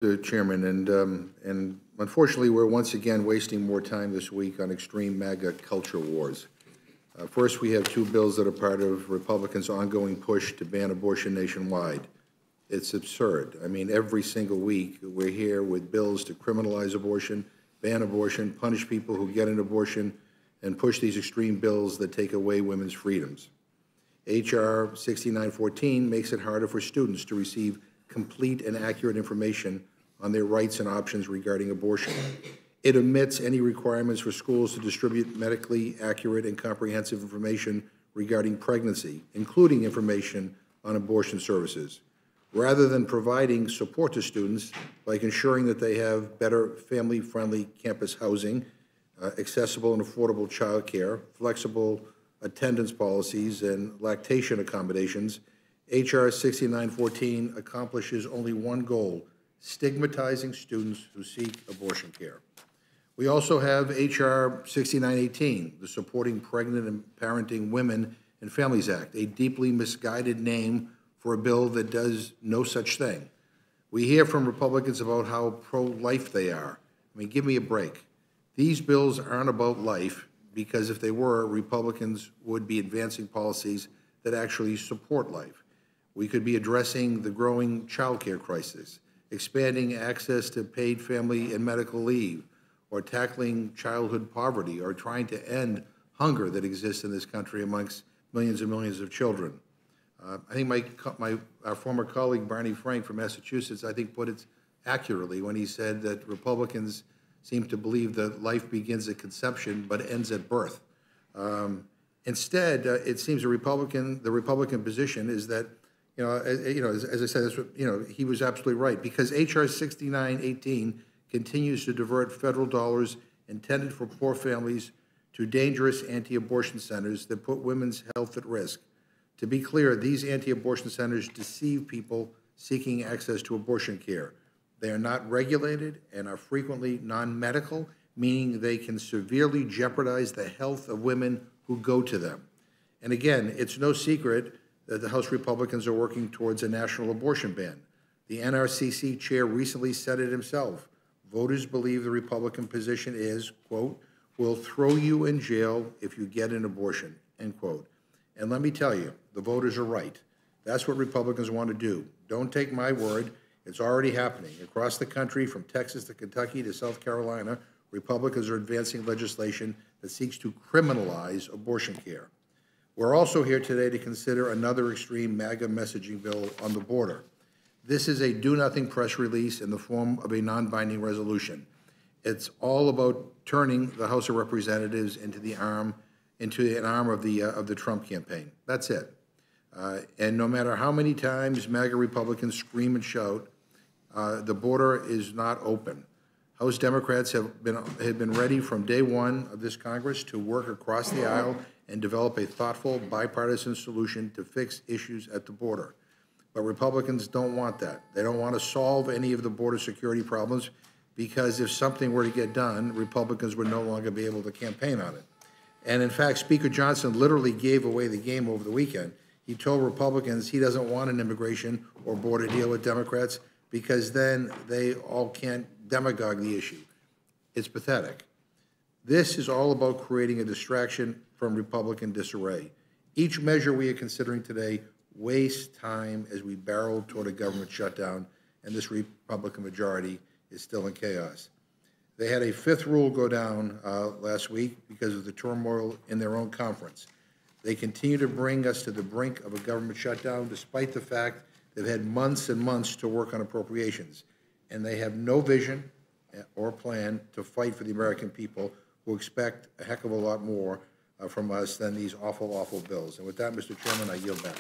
Mr. Chairman, and unfortunately, we're once again wasting more time this week on extreme MAGA culture wars. First, we have two bills that are part of Republicans' ongoing push to ban abortion nationwide. It's absurd. I mean, every single week, we're here with bills to criminalize abortion, ban abortion, punish people who get an abortion, and push these extreme bills that take away women's freedoms. H.R. 6914 makes it harder for students to receive complete and accurate information on their rights and options regarding abortion. It omits any requirements for schools to distribute medically accurate and comprehensive information regarding pregnancy, including information on abortion services. Rather than providing support to students, like ensuring that they have better family-friendly campus housing, accessible and affordable child care, flexible attendance policies, and lactation accommodations, H.R. 6914 accomplishes only one goal: stigmatizing students who seek abortion care. We also have H.R. 6918, the Supporting Pregnant and Parenting Women and Families Act, a deeply misguided name for a bill that does no such thing. We hear from Republicans about how pro-life they are. I mean, give me a break. These bills aren't about life, because if they were, Republicans would be advancing policies that actually support life. We could be addressing the growing child care crisis, expanding access to paid family and medical leave, or tackling childhood poverty, or trying to end hunger that exists in this country amongst millions and millions of children. I think our former colleague, Barney Frank from Massachusetts, I think put it accurately when he said that Republicans seem to believe that life begins at conception but ends at birth. Instead, it seems the Republican position is that, as I said, he was absolutely right, because H.R. 6918 continues to divert federal dollars intended for poor families to dangerous anti-abortion centers that put women's health at risk. To be clear, these anti-abortion centers deceive people seeking access to abortion care. They are not regulated and are frequently non-medical, meaning they can severely jeopardize the health of women who go to them. And again, it's no secret that the House Republicans are working towards a national abortion ban. The NRCC chair recently said it himself. Voters believe the Republican position is, quote, "will throw you in jail if you get an abortion," end quote. And let me tell you, the voters are right. That's what Republicans want to do. Don't take my word. It's already happening. Across the country, from Texas to Kentucky to South Carolina, Republicans are advancing legislation that seeks to criminalize abortion care. We're also here today to consider another extreme MAGA messaging bill on the border. This is a do-nothing press release in the form of a non-binding resolution. It's all about turning the House of Representatives into an arm of the Trump campaign. That's it. And no matter how many times MAGA Republicans scream and shout, the border is not open. House Democrats had been ready from day one of this Congress to work across the aisle and develop a thoughtful, bipartisan solution to fix issues at the border. But Republicans don't want that. They don't want to solve any of the border security problems, because if something were to get done, Republicans would no longer be able to campaign on it. And in fact, Speaker Johnson literally gave away the game over the weekend. He told Republicans he doesn't want an immigration or border deal with Democrats, because then they all can't demagogue the issue. It's pathetic. This is all about creating a distraction from Republican disarray. Each measure we are considering today wastes time as we barrel toward a government shutdown, and this Republican majority is still in chaos. They had a fifth rule go down last week because of the turmoil in their own conference. They continue to bring us to the brink of a government shutdown, despite the fact they've had months and months to work on appropriations. And they have no vision or plan to fight for the American people, who expect a heck of a lot more from us than these awful, awful bills. And with that, Mr. Chairman, I yield back.